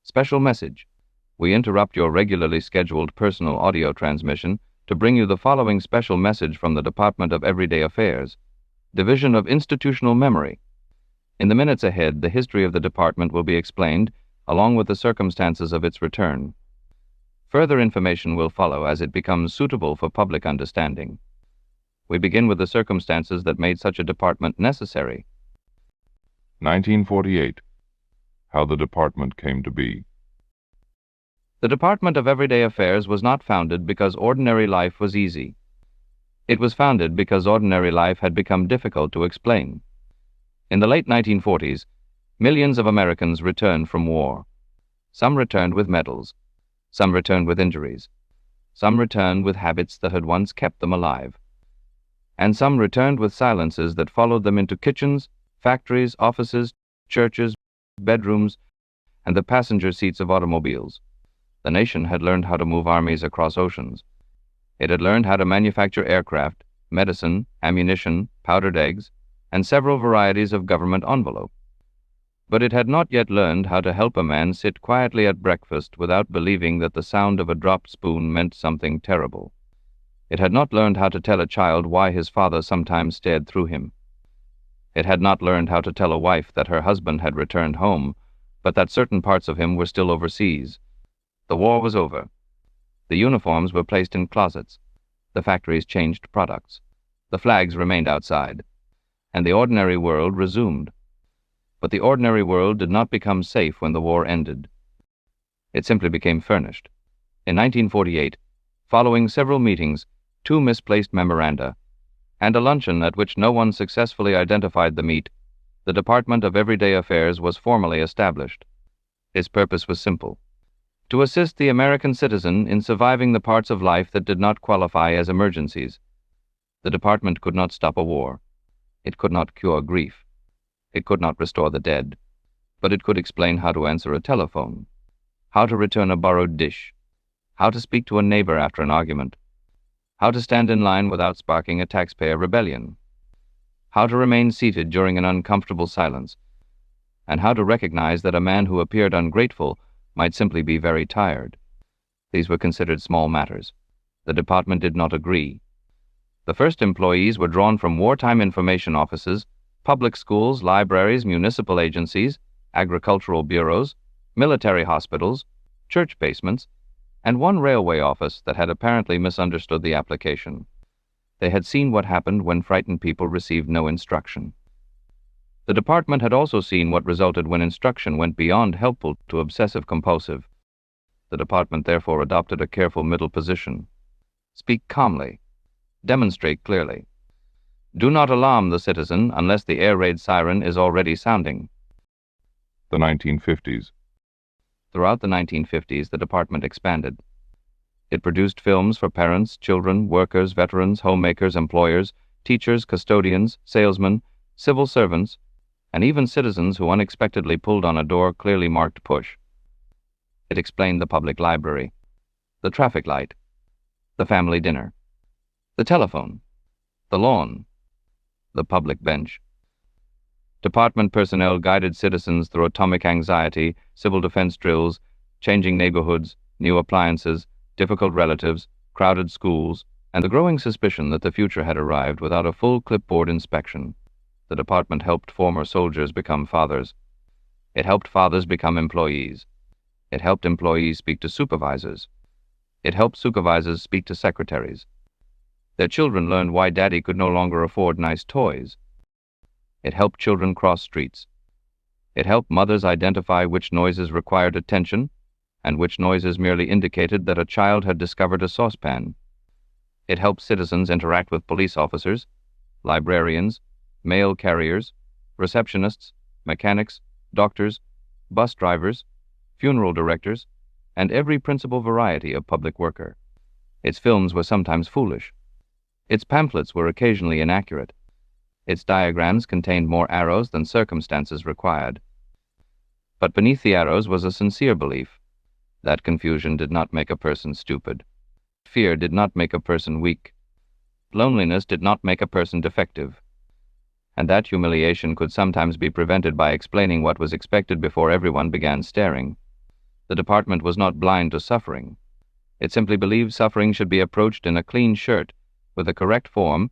Special message. We interrupt your regularly scheduled personal audio transmission to bring you the following special message from the Department of Everyday Affairs, Division of Institutional Memory. In the minutes ahead, the history of the department will be explained, along with the circumstances of its return. Further information will follow as it becomes suitable for public understanding. We begin with the circumstances that made such a department necessary. 1948. How the department came to be. The Department of Everyday Affairs was not founded because ordinary life was easy. It was founded because ordinary life had become difficult to explain. In the late 1940s, millions of Americans returned from war. Some returned with medals. Some returned with injuries. Some returned with habits that had once kept them alive. And some returned with silences that followed them into kitchens, factories, offices, churches, bedrooms, and the passenger seats of automobiles. The nation had learned how to move armies across oceans. It had learned how to manufacture aircraft, medicine, ammunition, powdered eggs, and several varieties of government envelope. But it had not yet learned how to help a man sit quietly at breakfast without believing that the sound of a dropped spoon meant something terrible. It had not learned how to tell a child why his father sometimes stared through him. It had not learned how to tell a wife that her husband had returned home, but that certain parts of him were still overseas. The war was over. The uniforms were placed in closets. The factories changed products. The flags remained outside. And the ordinary world resumed. But the ordinary world did not become safe when the war ended. It simply became furnished. In 1948, following several meetings, 2 misplaced memoranda, and a luncheon at which no one successfully identified the meat, the Department of Everyday Affairs was formally established. Its purpose was simple: to assist the American citizen in surviving the parts of life that did not qualify as emergencies. The department could not stop a war. It could not cure grief. It could not restore the dead. But it could explain how to answer a telephone, how to return a borrowed dish, how to speak to a neighbor after an argument, how to stand in line without sparking a taxpayer rebellion, how to remain seated during an uncomfortable silence, and how to recognize that a man who appeared ungrateful might simply be very tired. These were considered small matters. The department did not agree. The first employees were drawn from wartime information offices, public schools, libraries, municipal agencies, agricultural bureaus, military hospitals, church basements, and one railway office that had apparently misunderstood the application. They had seen what happened when frightened people received no instruction. The department had also seen what resulted when instruction went beyond helpful to obsessive-compulsive. The department therefore adopted a careful middle position. Speak calmly. Demonstrate clearly. Do not alarm the citizen unless the air raid siren is already sounding. The 1950s. Throughout the 1950s, the department expanded. It produced films for parents, children, workers, veterans, homemakers, employers, teachers, custodians, salesmen, civil servants, and even citizens who unexpectedly pulled on a door clearly marked push. It explained the public library, the traffic light, the family dinner, the telephone, the lawn, the public bench. Department personnel guided citizens through atomic anxiety, civil defense drills, changing neighborhoods, new appliances, difficult relatives, crowded schools, and the growing suspicion that the future had arrived without a full clipboard inspection. The department helped former soldiers become fathers. It helped fathers become employees. It helped employees speak to supervisors. It helped supervisors speak to secretaries. Their children learned why daddy could no longer afford nice toys. It helped children cross streets. It helped mothers identify which noises required attention and which noises merely indicated that a child had discovered a saucepan. It helped citizens interact with police officers, librarians, mail carriers, receptionists, mechanics, doctors, bus drivers, funeral directors, and every principal variety of public worker. Its films were sometimes foolish. Its pamphlets were occasionally inaccurate. Its diagrams contained more arrows than circumstances required. But beneath the arrows was a sincere belief. That confusion did not make a person stupid. Fear did not make a person weak. Loneliness did not make a person defective. And that humiliation could sometimes be prevented by explaining what was expected before everyone began staring. The department was not blind to suffering. It simply believed suffering should be approached in a clean shirt, with the correct form,